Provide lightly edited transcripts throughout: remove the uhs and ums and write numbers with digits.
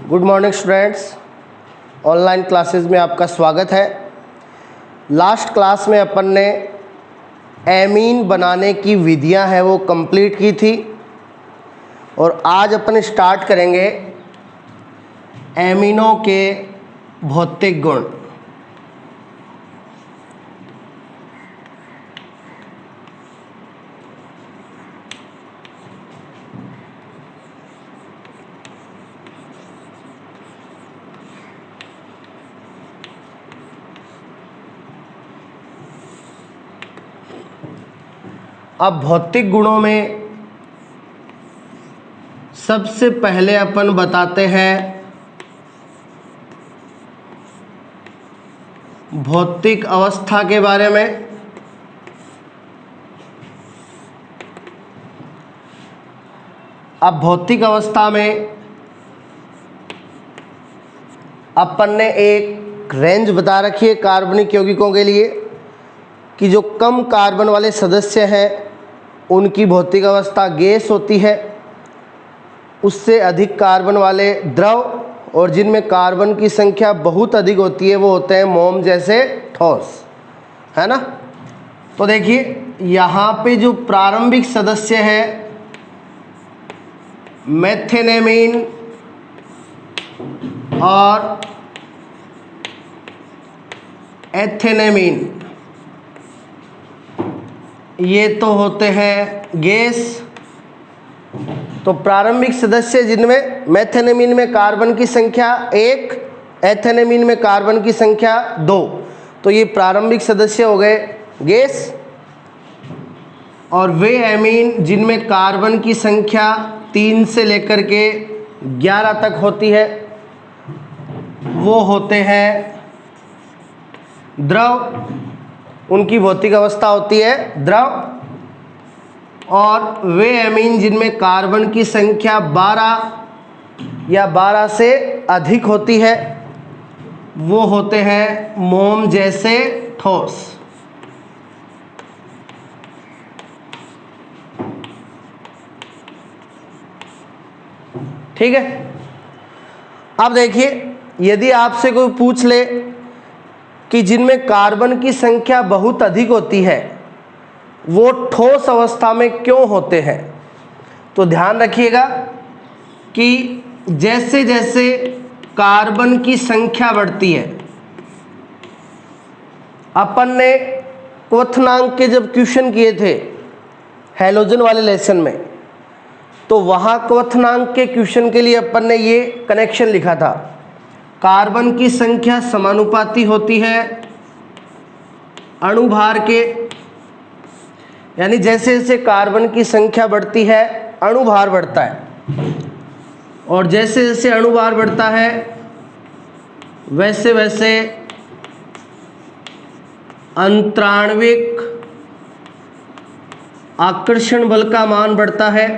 Good morning students, online classes में आपका स्वागत है। लास्ट क्लास में अपन ने एमीन बनाने की विधियां हैं वो कंप्लीट की थी और आज अपन स्टार्ट करेंगे एमीनों के भौतिक गुण। अब भौतिक गुणों में सबसे पहले अपन बताते हैं भौतिक अवस्था के बारे में। अब भौतिक अवस्था में अपन ने एक रेंज बता रखी है कार्बनिक यौगिकों के लिए कि जो कम कार्बन वाले सदस्य हैं उनकी भौतिक अवस्था गैस होती है, उससे अधिक कार्बन वाले द्रव, और जिनमें कार्बन की संख्या बहुत अधिक होती है वो होते हैं मोम जैसे ठोस, है ना। तो देखिए यहाँ पे जो प्रारंभिक सदस्य है मेथेनेमीन और एथेनेमीन, ये तो होते हैं गैस। तो प्रारंभिक सदस्य जिनमें मेथेनेमीन में कार्बन की संख्या 1, एथेनेमीन में कार्बन की संख्या 2, तो ये प्रारंभिक सदस्य हो गए गैस। और वे एमीन जिनमें कार्बन की संख्या 3 से लेकर के 11 तक होती है वो होते हैं द्रव, उनकी भौतिक अवस्था होती है द्रव। और वे एमीन जिनमें कार्बन की संख्या 12 या 12 से अधिक होती है वो होते हैं मोम जैसे ठोस। ठीक है। अब देखिए यदि आपसे कोई पूछ ले कि जिनमें कार्बन की संख्या बहुत अधिक होती है वो ठोस अवस्था में क्यों होते हैं, तो ध्यान रखिएगा कि जैसे जैसे कार्बन की संख्या बढ़ती है, अपन ने क्वथनांक के जब क्वेश्चन किए थे हैलोजन वाले लेसन में, तो वहाँ क्वथनांक के क्वेश्चन के लिए अपन ने ये कनेक्शन लिखा था, कार्बन की संख्या समानुपाती होती है अणुभार के, यानी जैसे जैसे कार्बन की संख्या बढ़ती है अणुभार बढ़ता है, और जैसे जैसे अणुभार बढ़ता है वैसे वैसे अंतराण्विक आकर्षण बल का मान बढ़ता है।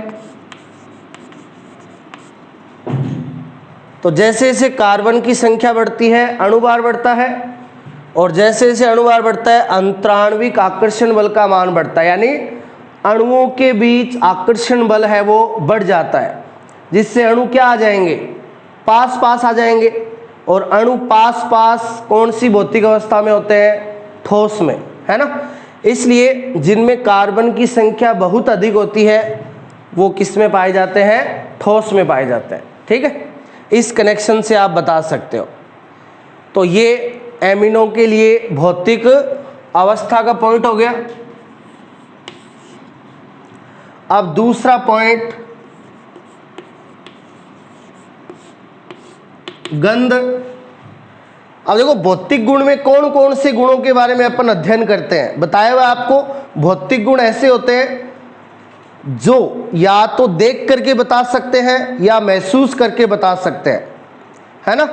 तो जैसे जैसे कार्बन की संख्या बढ़ती है अणुभार बढ़ता है, और जैसे जैसे अणुभार बढ़ता है अंतराण्विक आकर्षण बल का मान बढ़ता है, यानी अणुओं के बीच आकर्षण बल है वो बढ़ जाता है, जिससे अणु क्या आ जाएंगे, पास पास आ जाएंगे। और अणु पास पास कौन सी भौतिक अवस्था में होते हैं, ठोस में, है ना। इसलिए जिनमें कार्बन की संख्या बहुत अधिक होती है वो किस में पाए जाते हैं, ठोस में पाए जाते हैं। ठीक है, इस कनेक्शन से आप बता सकते हो। तो ये एमीनों के लिए भौतिक अवस्था का पॉइंट हो गया। अब दूसरा पॉइंट गंध। अब देखो भौतिक गुण में कौन कौन से गुणों के बारे में अपन अध्ययन करते हैं, बताया हुआ आपको। भौतिक गुण ऐसे होते हैं जो या तो देख करके बता सकते हैं या महसूस करके बता सकते हैं, है ना।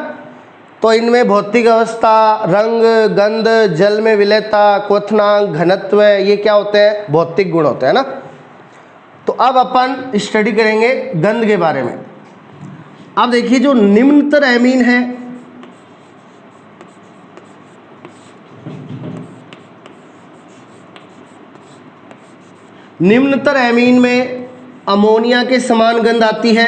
तो इनमें भौतिक अवस्था, रंग, गंध, जल में विलेयता, क्वथनांक, घनत्व, ये क्या होते हैं, भौतिक गुण होते हैं ना। तो अब अपन स्टडी करेंगे गंध के बारे में। अब देखिए जो निम्नतर एमीन है निम्नतर एमीन में अमोनिया के समान गंध आती है,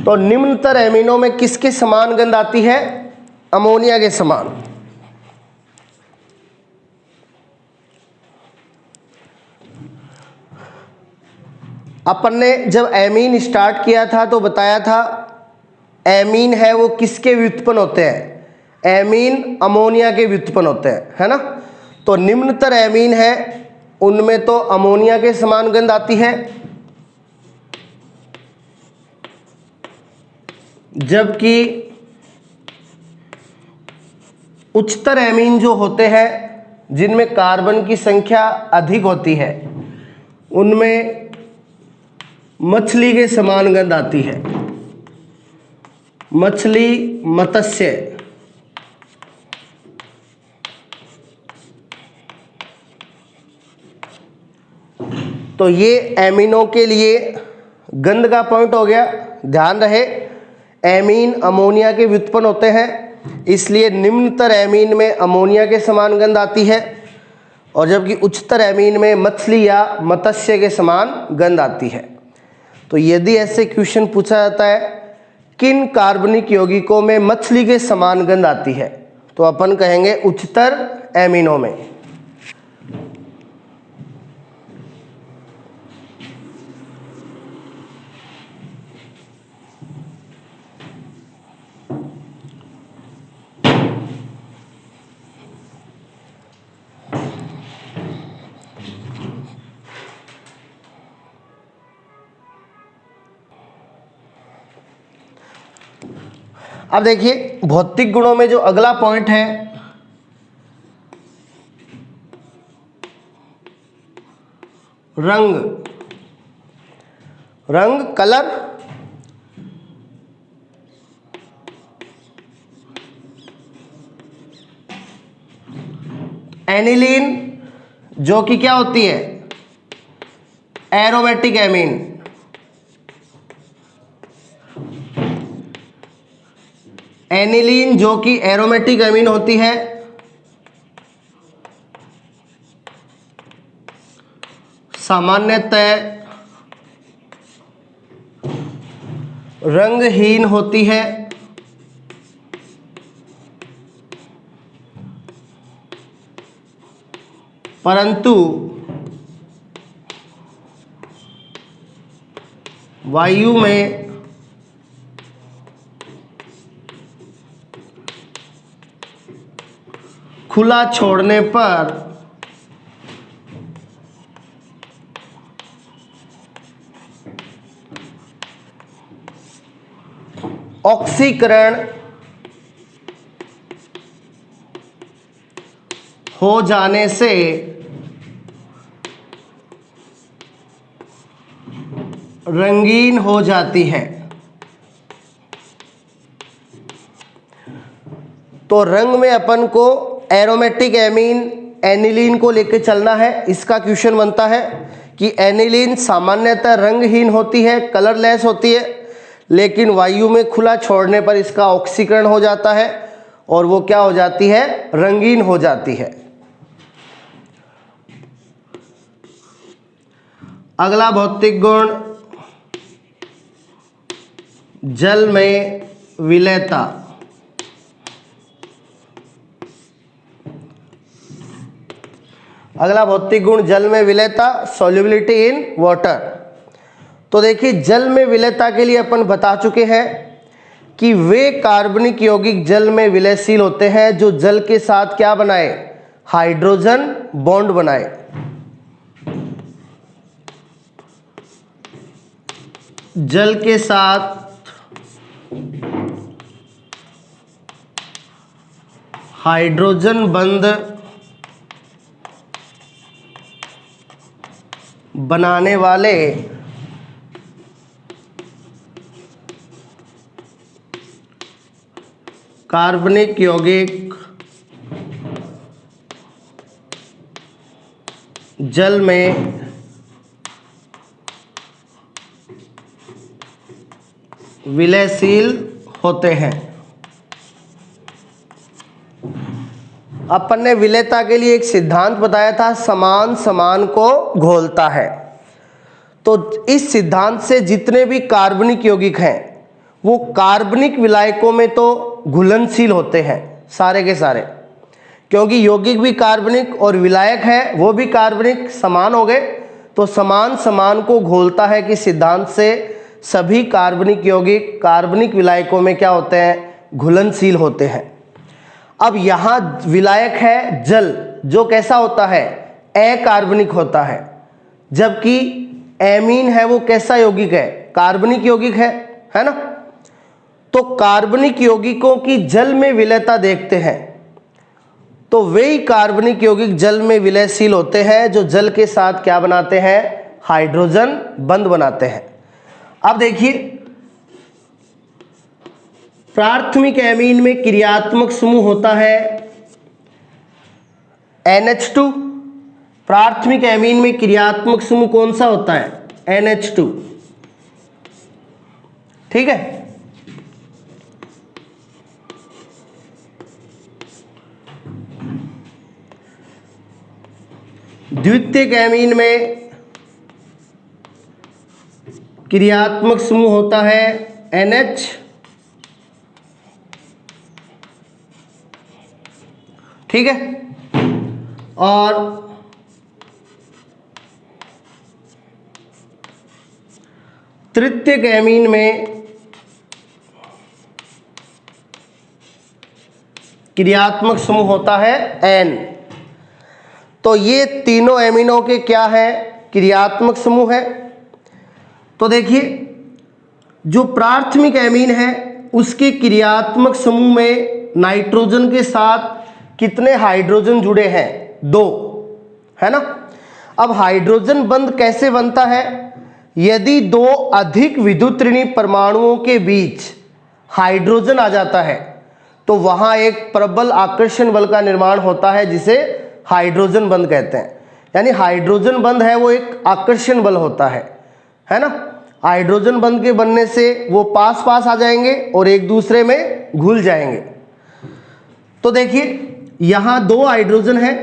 तो निम्नतर एमिनो में किसके समान गंध आती है? अमोनिया के समान। अपन ने जब एमीन स्टार्ट किया था तो बताया था एमीन है वो किसके व्युत्पन्न होते हैं? एमीन अमोनिया के व्युत्पन्न होते हैं, है ना। तो निम्नतर एमीन है उनमें तो अमोनिया के समान गंध आती है, जबकि उच्चतर एमीन जो होते हैं जिनमें कार्बन की संख्या अधिक होती है उनमें मछली के समान गंध आती है। मछली, मत्स्य। तो ये एमिनो के लिए गंध का पॉइंट हो गया। ध्यान रहे एमीन अमोनिया के व्युत्पन्न होते हैं, इसलिए निम्नतर एमीन में अमोनिया के समान गंध आती है और जबकि उच्चतर एमीन में मछली या मत्स्य के समान गंध आती है। तो यदि ऐसे क्वेश्चन पूछा जाता है किन कार्बनिक यौगिकों में मछली के समान गंध आती है, तो अपन कहेंगे उच्चतर एमिनो में। अब देखिए भौतिक गुणों में जो अगला पॉइंट है रंग। रंग, कलर। एनिलीन जो कि क्या होती है? Aromatic amine. एनिलीन जो कि एरोमेटिक एमीन होती है, सामान्यतः रंगहीन होती है, परंतु वायु में खुला छोड़ने पर ऑक्सीकरण हो जाने से रंगीन हो जाती है। तो रंग में अपन को एरोमेटिक एमीन एनिलीन को लेकर चलना है। इसका क्वेश्चन बनता है कि एनिलीन सामान्यतः रंगहीन होती है, कलरलेस होती है, लेकिन वायु में खुला छोड़ने पर इसका ऑक्सीकरण हो जाता है और वो क्या हो जाती है? रंगीन हो जाती है। अगला भौतिक गुण जल में विलेयता। अगला भौतिक गुण जल में विलेयता, सॉल्युबिलिटी इन वाटर। तो देखिए जल में विलेयता के लिए अपन बता चुके हैं कि वे कार्बनिक यौगिक जल में विलयशील होते हैं जो जल के साथ क्या बनाए? हाइड्रोजन बॉन्ड बनाए। जल के साथ हाइड्रोजन बंध बनाने वाले कार्बनिक यौगिक जल में विलयशील होते हैं। अपन ने विलेयता के लिए एक सिद्धांत बताया था, समान समान को घोलता है। तो इस सिद्धांत से जितने भी कार्बनिक यौगिक हैं वो कार्बनिक विलायकों में तो घुलनशील होते हैं सारे के सारे, क्योंकि यौगिक भी कार्बनिक और विलायक है वो भी कार्बनिक, समान हो गए। तो समान समान को घोलता है कि सिद्धांत से सभी कार्बनिक यौगिक कार्बनिक विलायकों में क्या होते हैं, घुलनशील होते हैं। अब यहाँ विलायक है जल, जो कैसा होता है, अकार्बनिक होता है, जबकि एमीन है वो कैसा यौगिक है, कार्बनिक यौगिक है ना। तो कार्बनिक यौगिकों की जल में विलयता देखते हैं, तो वे ही कार्बनिक यौगिक जल में विलयशील होते हैं जो जल के साथ क्या बनाते हैं, हाइड्रोजन बंध बनाते हैं। अब देखिए, प्राथमिक एमीन में क्रियात्मक समूह होता है NH2। प्राथमिक एमीन में क्रियात्मक समूह कौन सा होता है, NH2, ठीक है। द्वितीयक एमीन में क्रियात्मक समूह होता है NH, ठीक है। और तृतीयक एमीन में क्रियात्मक समूह होता है N। तो ये तीनों एमिनों के क्या है, क्रियात्मक समूह है। तो देखिए, जो प्राथमिक एमीन है उसके क्रियात्मक समूह में नाइट्रोजन के साथ कितने हाइड्रोजन जुड़े हैं, 2, है ना। अब हाइड्रोजन बंध कैसे बनता है, यदि 2 अधिक विद्युत ऋणी परमाणुओं के बीच हाइड्रोजन आ जाता है तो वहां एक प्रबल आकर्षण बल का निर्माण होता है जिसे हाइड्रोजन बंध कहते हैं। यानी हाइड्रोजन बंध है वो एक आकर्षण बल होता है ना। हाइड्रोजन बंध के बनने से वो पास पास आ जाएंगे और एक दूसरे में घुल जाएंगे। तो देखिए, यहां 2 हाइड्रोजन है,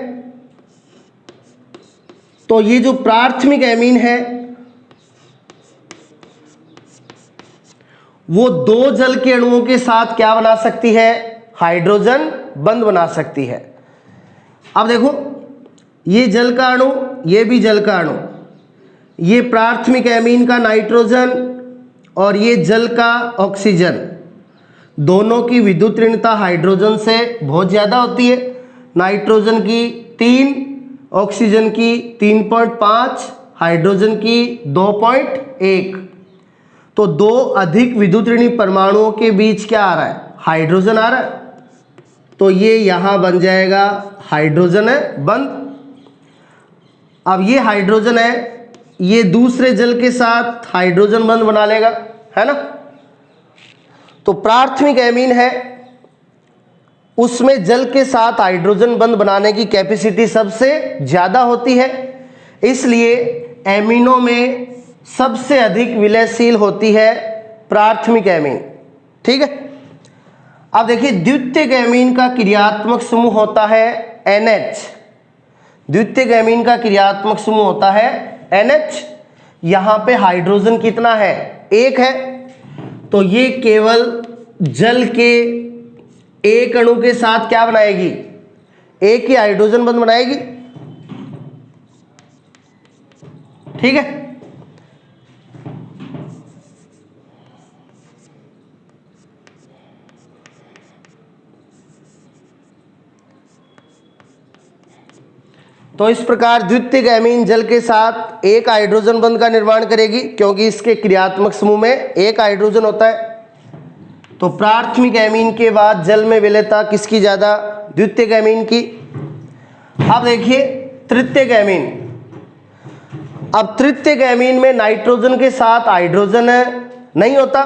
तो ये जो प्राथमिक एमीन है वो 2 जल के अणुओं के साथ क्या बना सकती है, हाइड्रोजन बंध बना सकती है। अब देखो, ये जल का अणु, ये भी जल का अणु, ये प्राथमिक एमीन का नाइट्रोजन और ये जल का ऑक्सीजन, दोनों की विद्युत ऋणता हाइड्रोजन से बहुत ज़्यादा होती है। नाइट्रोजन की 3, ऑक्सीजन की 3.5, हाइड्रोजन की 2.1। तो 2 अधिक विद्युत ऋणी परमाणुओं के बीच क्या आ रहा है, हाइड्रोजन आ रहा है। तो ये यहाँ बन जाएगा हाइड्रोजन है बंध। अब ये हाइड्रोजन है, ये दूसरे जल के साथ हाइड्रोजन बंध बना लेगा, है ना। तो प्राथमिक एमीन है उसमें जल के साथ हाइड्रोजन बंध बनाने की कैपेसिटी सबसे ज्यादा होती है, इसलिए एमीनों में सबसे अधिक विलयशील होती है प्राथमिक एमीन, ठीक है। अब देखिए, द्वितीयक एमीन का क्रियात्मक समूह होता है NH। द्वितीयक एमीन का क्रियात्मक समूह होता है NH। यहां पे हाइड्रोजन कितना है, 1 है। तो ये केवल जल के एक अणु के साथ क्या बनाएगी, एक ही हाइड्रोजन बंध बनाएगी, ठीक है। तो इस प्रकार द्वितीयक एमीन जल के साथ एक हाइड्रोजन बंध का निर्माण करेगी, क्योंकि इसके क्रियात्मक समूह में एक हाइड्रोजन होता है। तो प्राथमिक एमीन के बाद जल में विलयता किसकी ज्यादा, द्वितीयक एमीन की। अब देखिए तृतीयक एमीन। अब तृतीयक एमीन में नाइट्रोजन के साथ हाइड्रोजन नहीं होता,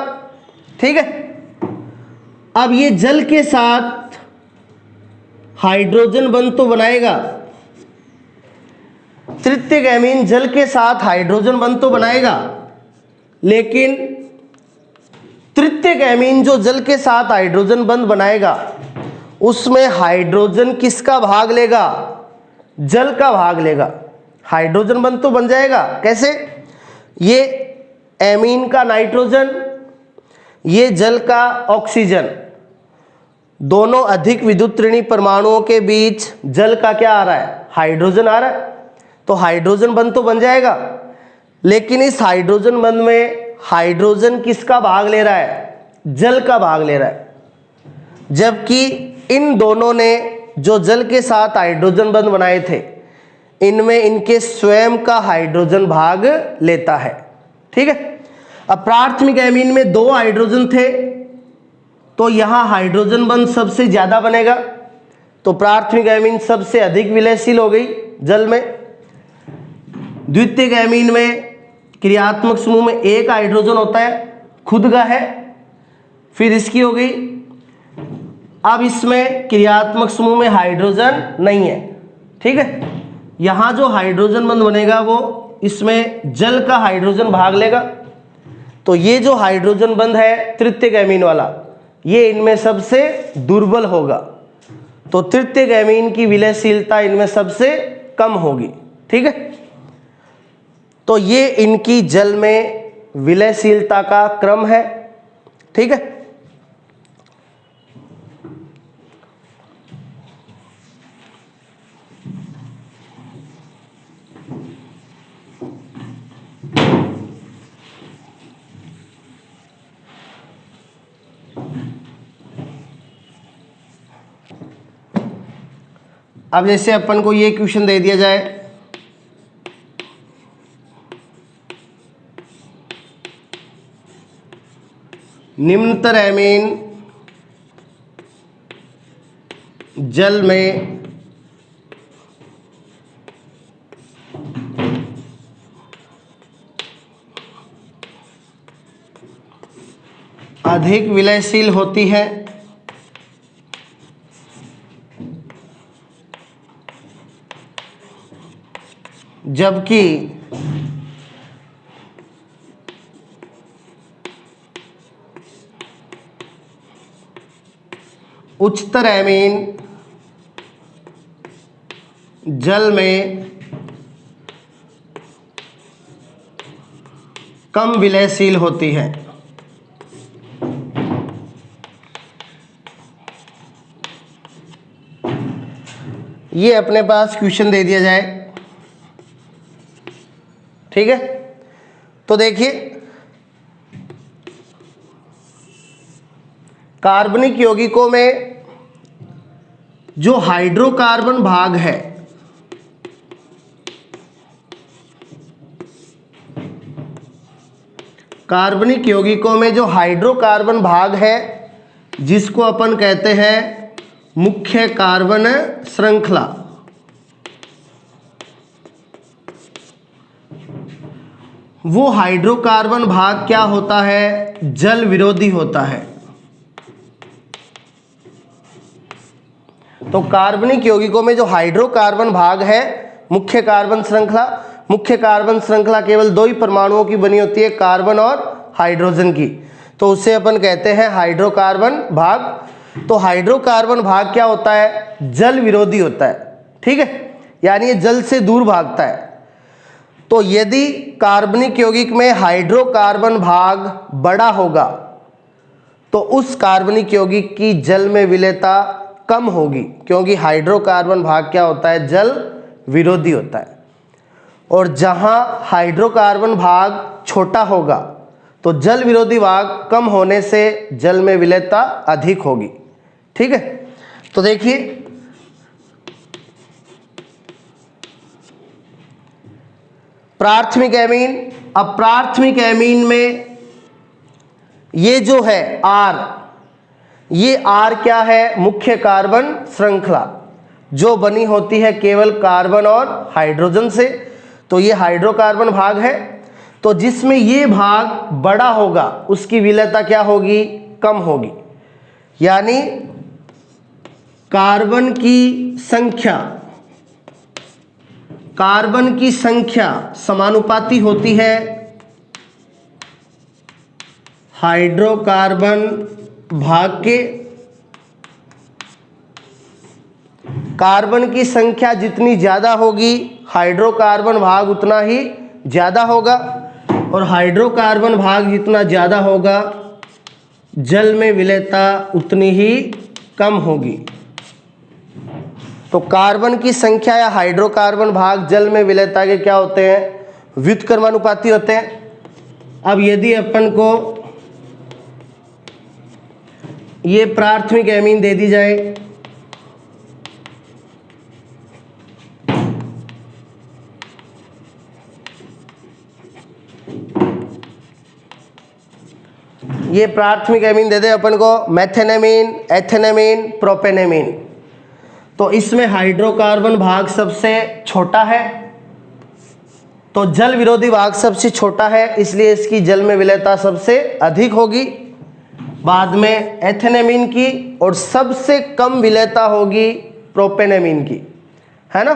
ठीक है। अब ये जल के साथ हाइड्रोजन बंध तो बनाएगा, तृतीयक एमीन जल के साथ हाइड्रोजन बंध तो बनाएगा, लेकिन तृतीयक एमीन जो जल के साथ हाइड्रोजन बंध बनाएगा उसमें हाइड्रोजन किसका भाग लेगा, जल का भाग लेगा। हाइड्रोजन बंध तो बन जाएगा कैसे, ये एमीन का नाइट्रोजन ये जल का ऑक्सीजन, दोनों अधिक विद्युत ऋणी परमाणुओं के बीच जल का क्या आ रहा है, हाइड्रोजन आ रहा है। तो हाइड्रोजन बंध तो बन जाएगा, लेकिन इस हाइड्रोजन बंध में हाइड्रोजन किसका भाग ले रहा है, जल का भाग ले रहा है। जबकि इन दोनों ने जो जल के साथ हाइड्रोजन बंध बनाए थे, इनमें इनके स्वयं का हाइड्रोजन भाग लेता है। ठीक है। अब प्राथमिक एमीन में 2 हाइड्रोजन थे, तो यहां हाइड्रोजन बंध सबसे ज्यादा बनेगा, तो प्राथमिक एमीन सबसे अधिक विलयशील हो गई जल में। द्वितीयक एमीन में क्रियात्मक समूह में 1 हाइड्रोजन होता है, खुद का है, फिर इसकी हो गई। अब इसमें क्रियात्मक समूह में हाइड्रोजन नहीं है। ठीक है। यहां जो हाइड्रोजन बंध बनेगा वो इसमें जल का हाइड्रोजन भाग लेगा। तो ये जो हाइड्रोजन बंध है तृतीयक एमीन वाला, ये इनमें सबसे दुर्बल होगा। तो तृतीयक एमीन की विलयशीलता इनमें सबसे कम होगी। ठीक है। तो ये इनकी जल में विलयशीलता का क्रम है। ठीक है। अब जैसे अपन को ये क्वेश्चन दे दिया जाए, निम्नतर एमीन जल में अधिक विलयशील होती है, जबकि उच्चतर एमीन जल में कम विलयशील होती है। ये अपने पास क्वेश्चन दे दिया जाए। ठीक है। तो देखिए, कार्बनिक यौगिकों में जो हाइड्रोकार्बन भाग है, कार्बनिक यौगिकों में जो हाइड्रोकार्बन भाग है, जिसको अपन कहते हैं मुख्य कार्बन श्रृंखला, वो हाइड्रोकार्बन भाग क्या होता है, जल विरोधी होता है। तो कार्बनिक यौगिकों में जो हाइड्रोकार्बन भाग है मुख्य कार्बन श्रृंखला, मुख्य कार्बन श्रृंखला केवल 2 ही परमाणुओं की बनी होती है, कार्बन और हाइड्रोजन की, तो उसे अपन कहते हैं हाइड्रोकार्बन भाग। तो हाइड्रोकार्बन भाग क्या होता है, जल विरोधी होता है। ठीक है। यानी ये जल से दूर भागता है। तो यदि कार्बनिक यौगिक में हाइड्रोकार्बन भाग बड़ा होगा तो उस कार्बनिक यौगिक की जल में विलेयता कम होगी, क्योंकि हाइड्रोकार्बन भाग क्या होता है, जल विरोधी होता है। और जहां हाइड्रोकार्बन भाग छोटा होगा तो जल विरोधी भाग कम होने से जल में विलेयता अधिक होगी। ठीक है। तो देखिए, प्राथमिक एमीन, अब प्राथमिक एमीन में ये जो है आर, ये आर क्या है, मुख्य कार्बन श्रृंखला जो बनी होती है केवल कार्बन और हाइड्रोजन से। तो ये हाइड्रोकार्बन भाग है। तो जिसमें ये भाग बड़ा होगा उसकी विलेयता क्या होगी, कम होगी। यानी कार्बन की संख्या समानुपाती होती है हाइड्रोकार्बन भाग के। कार्बन की संख्या जितनी ज़्यादा होगी हाइड्रोकार्बन भाग उतना ही ज़्यादा होगा, और हाइड्रोकार्बन भाग जितना ज़्यादा होगा जल में विलेयता उतनी ही कम होगी। तो कार्बन की संख्या या हाइड्रोकार्बन भाग जल में विलेयता के क्या होते हैं? व्युत्क्रमानुपाती होते हैं। अब यदि अपन को ये प्राथमिक एमीन दे दी जाए, ये प्राथमिक एमीन दे दे अपन को मेथेनेमीन, एथेनेमीन, प्रोपेनेमीन, तो इसमें हाइड्रोकार्बन भाग सबसे छोटा है, तो जल विरोधी भाग सबसे छोटा है, इसलिए इसकी जल में विलेयता सबसे अधिक होगी। बाद में एथेनेमीन की, और सबसे कम विलेयता होगी प्रोपेनेमीन की, है ना,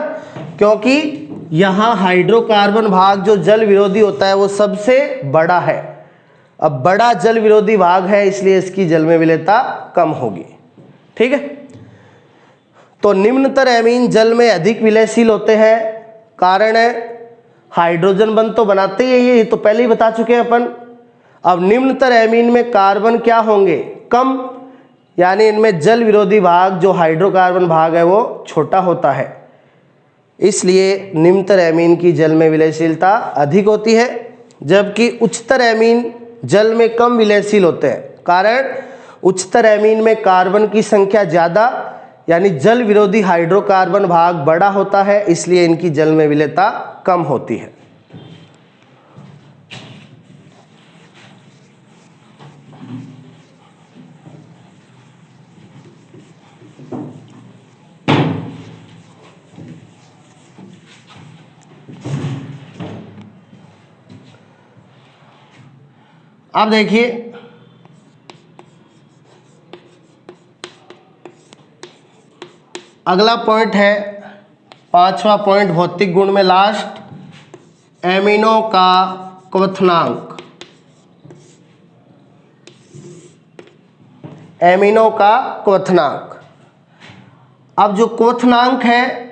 क्योंकि यहाँ हाइड्रोकार्बन भाग जो जल विरोधी होता है वो सबसे बड़ा है। अब बड़ा जल विरोधी भाग है, इसलिए इसकी जल में विलेयता कम होगी। ठीक है, तो निम्नतर एमीन जल में अधिक विलयशील होते हैं। कारण है हाइड्रोजन बंध तो बनाते ही है, ये तो पहले ही बता चुके हैं अपन। अब निम्नतर एमीन में कार्बन क्या होंगे? कम, यानी इनमें जल विरोधी भाग जो हाइड्रोकार्बन भाग है वो छोटा होता है, इसलिए निम्नतर एमीन की जल में विलयशीलता अधिक होती है, जबकि उच्चतर एमीन जल में कम विलयशील होते हैं। कारण उच्चतर एमीन में कार्बन की संख्या ज़्यादा, यानी जल विरोधी हाइड्रोकार्बन भाग बड़ा होता है, इसलिए इनकी जल में विलेयता कम होती है। अब देखिए अगला पॉइंट है, पांचवा पॉइंट भौतिक गुण में लास्ट, एमीनों का क्वथनांक। एमीनों का क्वथनांक। अब जो क्वथनांक है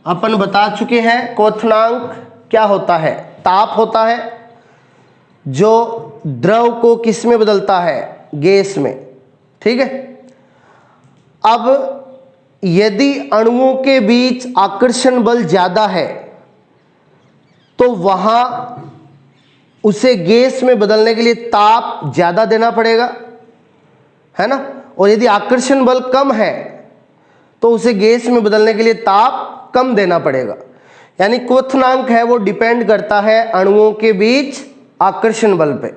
अपन बता चुके हैं। क्वथनांक क्या होता है? ताप होता है, जो द्रव को किस में बदलता है? गैस में। ठीक है, अब यदि अणुओं के बीच आकर्षण बल ज्यादा है तो वहां उसे गैस में बदलने के लिए ताप ज्यादा देना पड़ेगा, है ना। और यदि आकर्षण बल कम है तो उसे गैस में बदलने के लिए ताप कम देना पड़ेगा। यानी क्वथनांक है वो डिपेंड करता है अणुओं के बीच आकर्षण बल पे।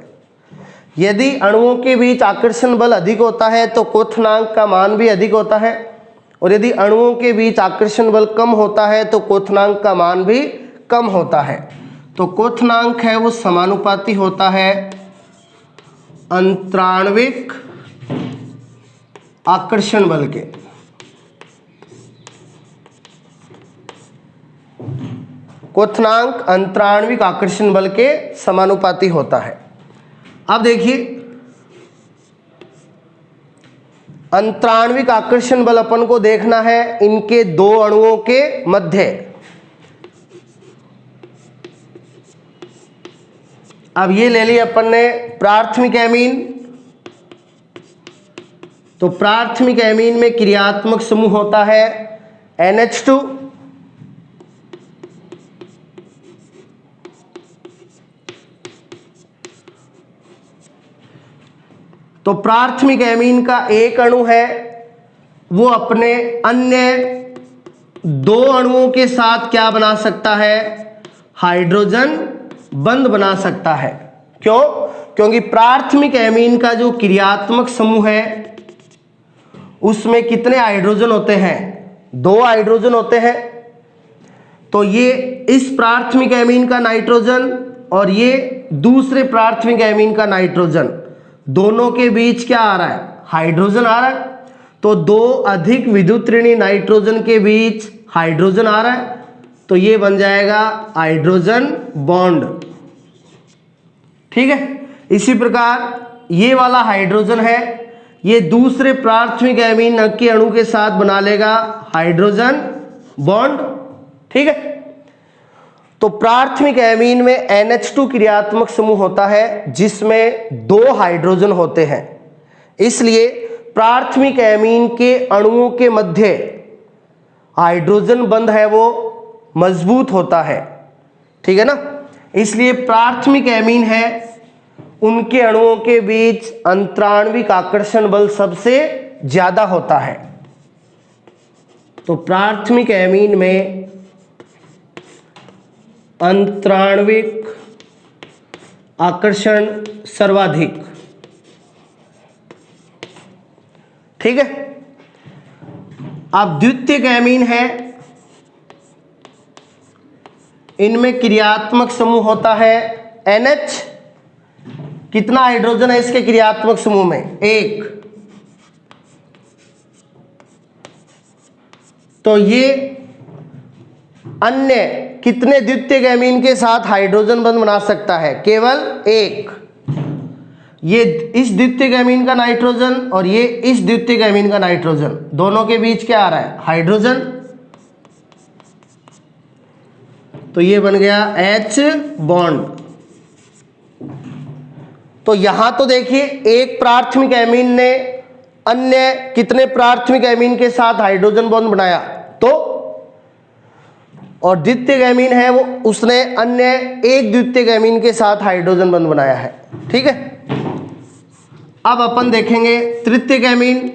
यदि अणुओं के बीच आकर्षण बल अधिक होता है तो क्वथनांक का मान भी अधिक होता है, और यदि अणुओं के बीच आकर्षण बल कम होता है तो क्वथनांक का मान भी कम होता है। तो क्वथनांक है वो समानुपाती होता है अंतराण्विक आकर्षण बल के। क्वथनांक अंतराण्विक आकर्षण बल के समानुपाती होता है। अब देखिए अंतराण्विक आकर्षण बल अपन को देखना है इनके दो अणुओं के मध्य। अब ये ले लिया अपन ने प्राथमिक एमीन, तो प्राथमिक एमीन में क्रियात्मक समूह होता है NH2, तो प्राथमिक एमीन का एक अणु है वो अपने अन्य दो अणुओं के साथ क्या बना सकता है? हाइड्रोजन बंध बना सकता है। क्यों? क्योंकि प्राथमिक एमीन का जो क्रियात्मक समूह है उसमें कितने हाइड्रोजन होते हैं? 2 हाइड्रोजन होते हैं। तो ये इस प्राथमिक एमीन का नाइट्रोजन और ये दूसरे प्राथमिक एमीन का नाइट्रोजन, दोनों के बीच क्या आ रहा है? हाइड्रोजन आ रहा है। तो 2 अधिक विद्युत ऋणी नाइट्रोजन के बीच हाइड्रोजन आ रहा है, तो ये बन जाएगा हाइड्रोजन बॉन्ड। ठीक है, इसी प्रकार ये वाला हाइड्रोजन है, ये दूसरे प्राथमिक एमीन के अणु के साथ बना लेगा हाइड्रोजन बॉन्ड। ठीक है, तो प्राथमिक एमीन में NH2 क्रियात्मक समूह होता है जिसमें 2 हाइड्रोजन होते हैं, इसलिए प्राथमिक एमीन के अणुओं के मध्य हाइड्रोजन बंध है वो मजबूत होता है, ठीक है ना। इसलिए प्राथमिक एमीन है उनके अणुओं के बीच अंतराण्विक आकर्षण बल सबसे ज्यादा होता है। तो प्राथमिक एमीन में अंतराण्विक आकर्षण सर्वाधिक, ठीक है। अब द्वितीयक एमीन है, इनमें क्रियात्मक समूह होता है NH। कितना हाइड्रोजन है इसके क्रियात्मक समूह में? 1। तो ये अन्य कितने द्वितीयक एमीन के साथ हाइड्रोजन बंध बना सकता है? केवल 1। ये इस द्वितीयक एमीन का नाइट्रोजन और ये इस द्वितीयक एमीन का नाइट्रोजन, दोनों के बीच क्या आ रहा है? हाइड्रोजन। तो ये बन गया H बॉन्ड। तो यहां तो देखिए एक प्राथमिक एमीन ने अन्य कितने प्राथमिक एमीन के साथ हाइड्रोजन बॉन्ड बनाया? तो और द्वितीयक एमीन है वो उसने अन्य एक द्वितीयक एमीन के साथ हाइड्रोजन बंध बनाया है, ठीक है। अब अपन देखेंगे तृतीयक एमीन।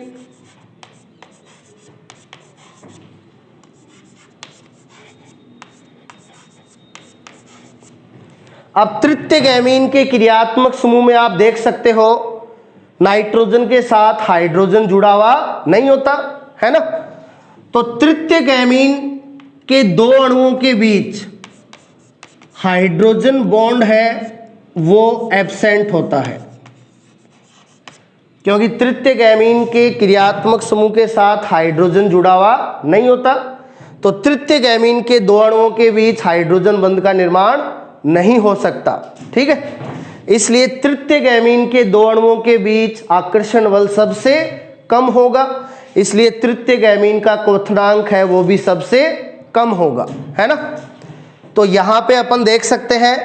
अब तृतीयक एमीन के क्रियात्मक समूह में आप देख सकते हो नाइट्रोजन के साथ हाइड्रोजन जुड़ा हुआ नहीं होता है ना। तो तृतीयक एमीन के 2 अणुओं के बीच हाइड्रोजन बॉन्ड है वो एब्सेंट होता है, क्योंकि तृतीयक एमीन के क्रियात्मक समूह के साथ हाइड्रोजन जुड़ा हुआ नहीं होता। तो तृतीयक एमीन के 2 अणुओं के बीच हाइड्रोजन बंध का निर्माण नहीं हो सकता, ठीक है। इसलिए तृतीयक एमीन के 2 अणुओं के बीच आकर्षण बल सबसे कम होगा, इसलिए तृतीयक एमीन का क्वथनांक है वो भी सबसे कम होगा, है ना। तो यहां पे अपन देख सकते हैं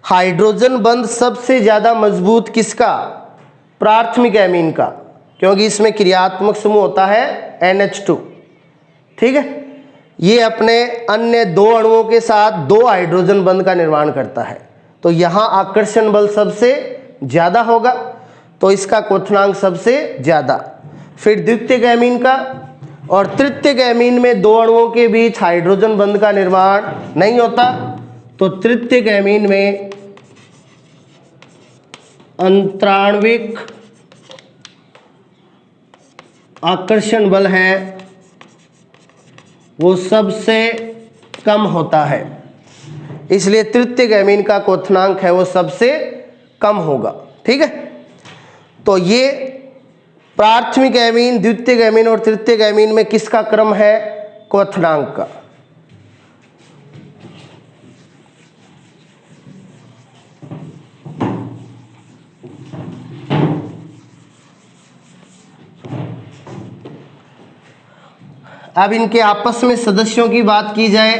हाइड्रोजन बंध सबसे ज्यादा मजबूत किसका? प्राथमिक एमीन का, क्योंकि इसमें क्रियात्मक समूह होता है NH2, ठीक है। ये अपने अन्य 2 अणुओं के साथ 2 हाइड्रोजन बंध का निर्माण करता है, तो यहां आकर्षण बल सबसे ज्यादा होगा, तो इसका क्वथनांक सबसे ज्यादा। फिर द्वितीयक एमीन का और तृतीयक एमीन में 2 अणुओं के बीच हाइड्रोजन बंध का निर्माण नहीं होता, तो तृतीयक एमीन में अंतराण्विक आकर्षण बल है वो सबसे कम होता है, इसलिए तृतीयक एमीन का क्वथनांक है वो सबसे कम होगा, ठीक है। तो ये प्राथमिक एमीन, द्वितीयक एमीन और तृतीयक एमीन में किसका क्रम है? क्वथनांक का। अब इनके आपस में सदस्यों की बात की जाए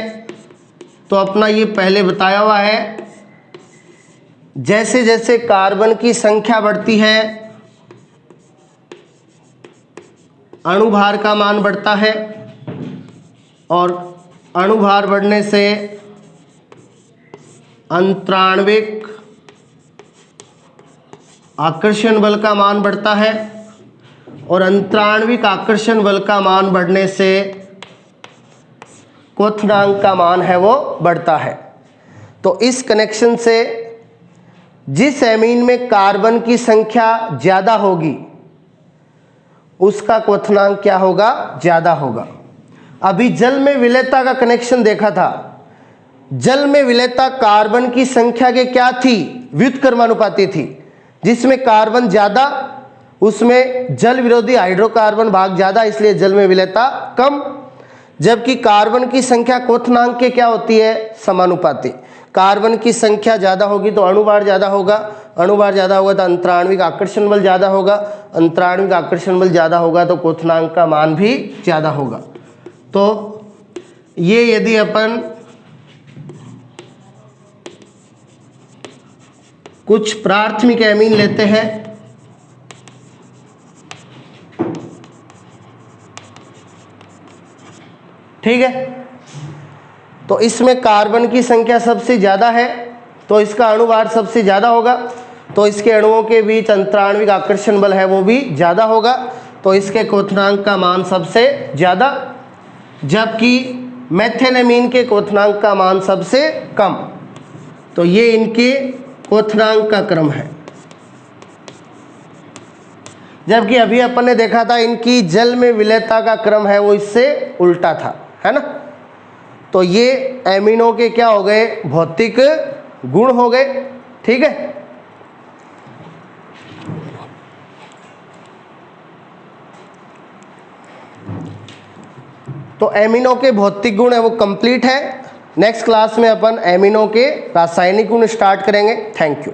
तो अपना ये पहले बताया हुआ है, जैसे जैसे कार्बन की संख्या बढ़ती है अणुभार का मान बढ़ता है, और अणुभार बढ़ने से अंतराण्विक आकर्षण बल का मान बढ़ता है, और अंतराण्विक आकर्षण बल का मान बढ़ने से क्वथनांक का मान है वो बढ़ता है। तो इस कनेक्शन से जिस एमीन में कार्बन की संख्या ज़्यादा होगी उसका क्वथनांक क्या होगा? ज़्यादा होगा। अभी जल में विलेयता का कनेक्शन देखा था, जल में विलेयता कार्बन की संख्या के क्या थी? व्युत्क्रमानुपाती थी। जिसमें कार्बन ज़्यादा उसमें जल विरोधी हाइड्रोकार्बन भाग ज़्यादा, इसलिए जल में विलेयता कम। जबकि कार्बन की संख्या क्वथनांक के क्या होती है? समानुपाती। कार्बन की संख्या ज़्यादा होगी तो अणुभार ज़्यादा होगा, अणुभार ज़्यादा होगा तो अंतराण्विक आकर्षण बल ज़्यादा होगा, अंतराण्विक आकर्षण बल ज़्यादा होगा तो क्वथनांक का मान भी ज़्यादा होगा। तो ये यदि अपन कुछ प्राथमिक एमीन लेते हैं, ठीक है। तो इसमें कार्बन की संख्या सबसे ज़्यादा है तो इसका अणुभार सबसे ज़्यादा होगा, तो इसके अणुओं के बीच अंतराण्विक आकर्षण बल है वो भी ज़्यादा होगा, तो इसके क्वथनांक का मान सबसे ज़्यादा, जबकि मेथेनेमीन के क्वथनांक का मान सबसे कम। तो ये इनके क्वथनांक का क्रम है। जबकि अभी अपन ने देखा था इनकी जल में विलयता का क्रम है वो इससे उल्टा था, है ना। तो ये एमिनो के क्या हो गए, भौतिक गुण हो गए, ठीक है। तो एमिनो के भौतिक गुण है वो कंप्लीट है। नेक्स्ट क्लास में अपन एमिनो के रासायनिक गुण स्टार्ट करेंगे। Thank you.